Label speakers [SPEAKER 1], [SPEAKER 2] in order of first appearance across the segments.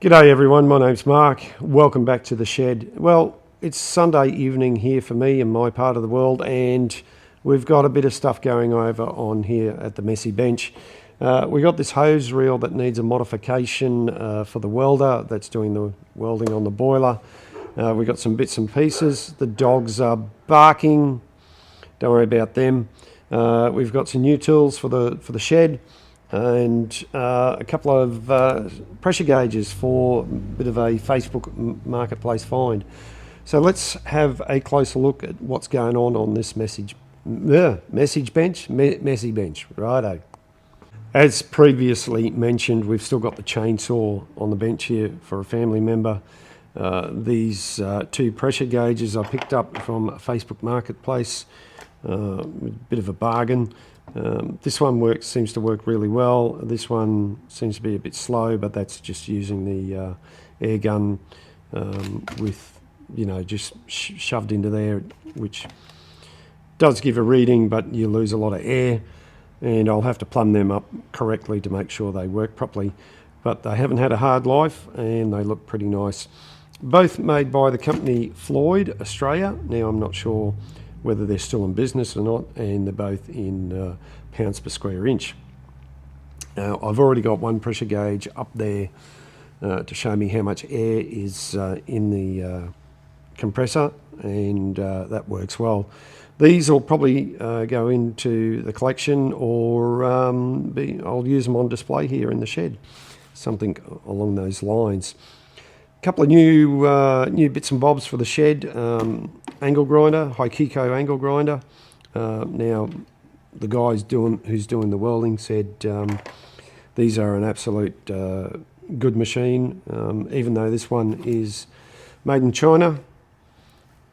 [SPEAKER 1] G'day everyone, my name's Mark. Welcome back to the shed. Well, it's Sunday evening here for me in my part of the world, and we've got a bit of stuff going over on here at the Messy Bench. We got this hose reel that needs a modification for the welder that's doing the welding on the boiler. We got some bits and pieces. The dogs are barking. Don't worry about them. We've got some new tools for the shed, and a couple of pressure gauges for a bit of a Facebook marketplace find. So let's have a closer look at what's going on this messy bench. Righto. As previously mentioned, we've still got the chainsaw on the bench here for a family member. These two pressure gauges I picked up from a Facebook marketplace, a bit of a bargain. This one seems to work really well. This one seems to be a bit slow, but that's just using the air gun with, just shoved into there, which does give a reading, but you lose a lot of air, and I'll have to plumb them up correctly to make sure they work properly. But they haven't had a hard life, and they look pretty nice. Both made by the company Floyd Australia. Now, I'm not sure whether they're still in business or not, and they're both in pounds per square inch. Now, I've already got one pressure gauge up there to show me how much air is in the compressor, and that works well. These will probably go into the collection, or I'll use them on display here in the shed, something along those lines. A couple of new bits and bobs for the shed. Angle grinder, Hikiko angle grinder. Now, the guy who's doing the welding said these are an absolute good machine, even though this one is made in China,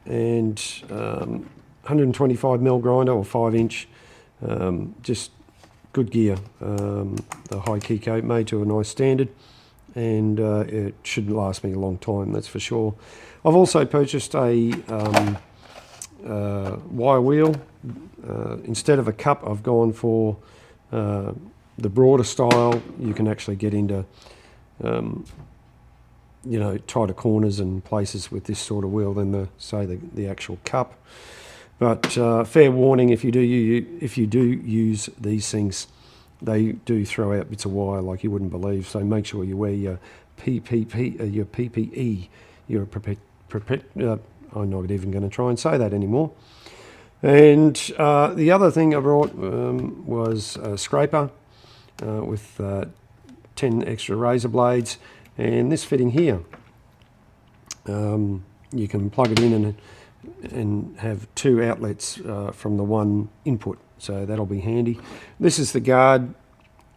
[SPEAKER 1] and 125mm grinder, or 5-inch, just good gear. The Hikiko, made to a nice standard, and it should last me a long time, that's for sure. I've also purchased a wire wheel. Instead of a cup, I've gone for the broader style. You can actually get into tighter corners and places with this sort of wheel than the actual cup. But fair warning, if you do use these things, they do throw out bits of wire like you wouldn't believe. So make sure you wear your PPE. I'm not even going to try and say that anymore. And the other thing I brought was a scraper with 10 extra razor blades, and this fitting here. You can plug it in and have two outlets from the one input, so that'll be handy. This is the guard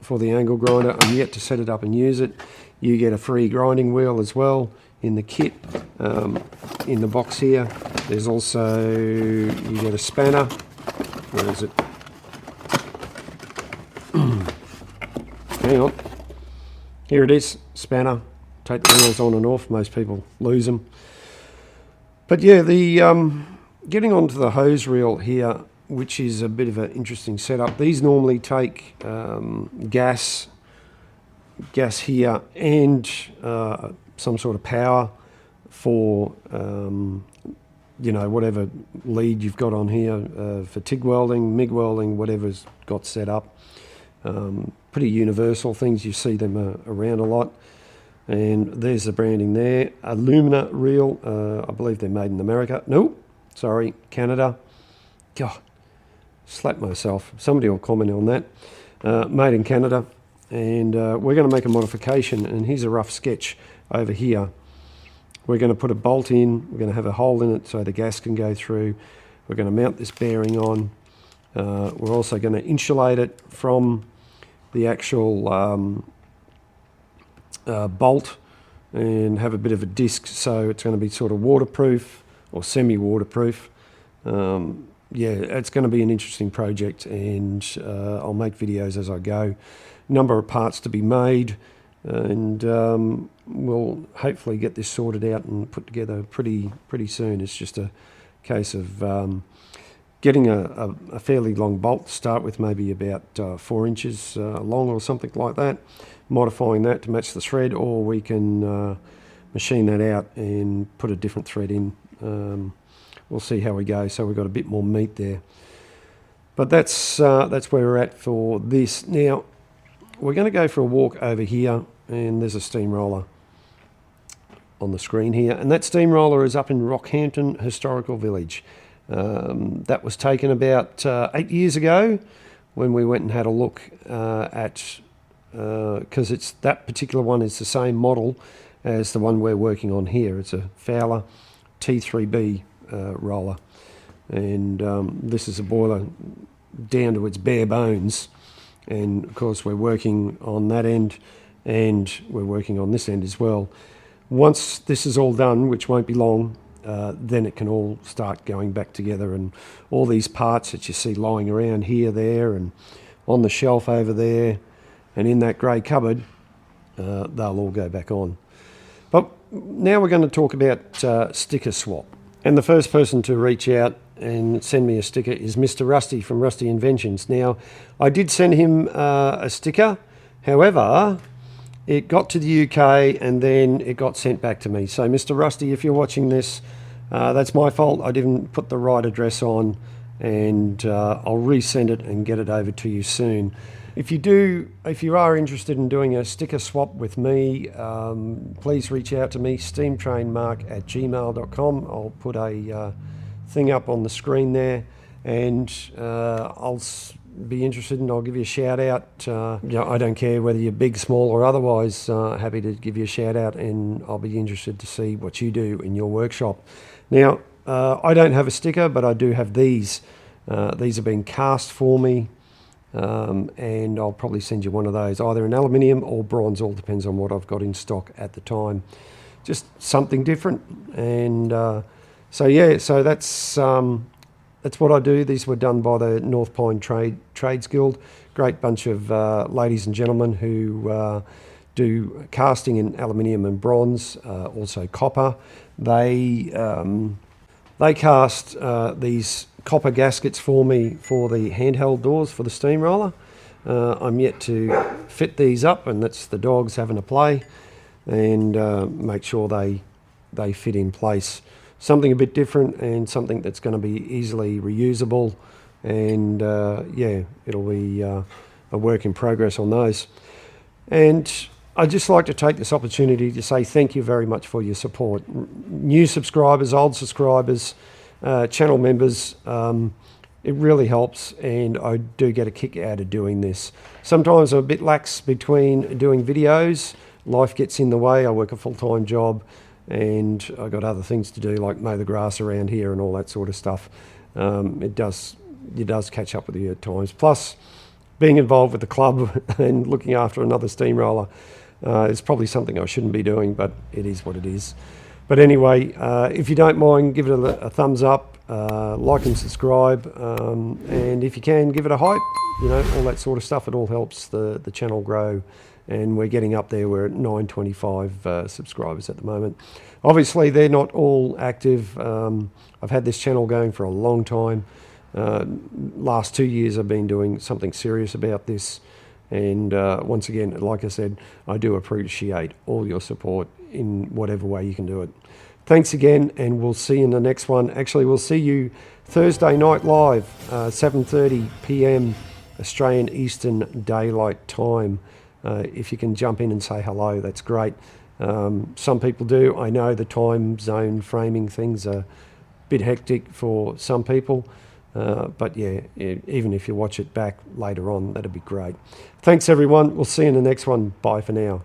[SPEAKER 1] for the angle grinder. I'm yet to set it up and use it. You get a free grinding wheel as well in the kit. In the box here, there's also, you get a spanner. Where is it? Hang on. Here it is, spanner. Take the wheels on and off. Most people lose them. But yeah, the getting onto the hose reel here, which is a bit of an interesting setup. These normally take gas here, and some sort of power for whatever lead you've got on here for TIG welding, MIG welding, whatever's got set up. Pretty universal things, you see them around a lot. And there's the branding there. Alumina reel, I believe they're made in America. No, sorry, Canada. God, slap myself. Somebody will comment on that. Made in Canada. And we're going to make a modification, and here's a rough sketch over here. We're going to put a bolt in, we're going to have a hole in it so the gas can go through. We're going to mount this bearing on. We're also going to insulate it from the actual bolt, and have a bit of a disc, so it's going to be sort of waterproof or semi-waterproof. It's going to be an interesting project, and I'll make videos as I go. Number of parts to be made, and we'll hopefully get this sorted out and put together pretty soon. It's just a case of getting a fairly long bolt to start with, maybe about 4 inches long or something like that. modifying that to match the thread, or we can machine that out and put a different thread in. We'll see how we go. So we've got a bit more meat there. But that's where we're at for this. Now, we're going to go for a walk over here, and there's a steamroller on the screen here. And that steamroller is up in Rockhampton Historical Village. That was taken about 8 years ago when we went and had a look at, because it's that particular one is the same model as the one we're working on here. It's a Fowler T3B roller. And this is a boiler down to its bare bones. And of course we're working on that end, and we're working on this end as well. Once this is all done, which won't be long, then it can all start going back together, and all these parts that you see lying around here, there, and on the shelf over there, and in that grey cupboard, they'll all go back on. But now we're going to talk about sticker swap. And the first person to reach out and send me a sticker is Mr. Rusty from Rusty Inventions. Now, I did send him a sticker. However, it got to the UK and then it got sent back to me. So, Mr. Rusty, if you're watching this, that's my fault. I didn't put the right address on, and I'll resend it and get it over to you soon. If you are interested in doing a sticker swap with me, please reach out to me, steamtrainmark@gmail.com. I'll put a thing up on the screen there, and I'll be interested, and I'll give you a shout out. I don't care whether you're big, small, or otherwise, happy to give you a shout out, and I'll be interested to see what you do in your workshop. Now, I don't have a sticker, but I do have these. These have been cast for me. And I'll probably send you one of those, either in aluminium or bronze, all depends on what I've got in stock at the time. Just something different. And so that's what I do. These were done by the North Pine Trades Guild. Great bunch of ladies and gentlemen who do casting in aluminium and bronze, also copper. They cast these copper gaskets for me for the handheld doors for the steamroller. I'm yet to fit these up, and that's the dogs having a play, and make sure they fit in place. Something a bit different, and something that's going to be easily reusable, and it'll be a work in progress on those. And I'd just like to take this opportunity to say thank you very much for your support. New subscribers, old subscribers, channel members, it really helps, and I do get a kick out of doing this. Sometimes I'm a bit lax between doing videos. Life gets in the way. I work a full-time job, and I've got other things to do, like mow the grass around here and all that sort of stuff. It does catch up with you at times. Plus, being involved with the club and looking after another steamroller is probably something I shouldn't be doing, but it is what it is. But anyway, if you don't mind, give it a thumbs up, like and subscribe, and if you can, give it a hype, all that sort of stuff. It all helps the channel grow, and we're getting up there. We're at 925 subscribers at the moment. Obviously, they're not all active. I've had this channel going for a long time. Last 2 years I've been doing something serious about this, and once again, like I said, I do appreciate all your support in whatever way you can do it. Thanks again, and we'll see you in the next one. Actually, we'll see you Thursday night live, 7:30 p.m. Australian Eastern Daylight Time. If you can jump in and say hello, that's great. Some people do. I know the time zone framing things are a bit hectic for some people. But yeah, even if you watch it back later on, that'd be great. Thanks everyone. We'll see you in the next one. Bye for now.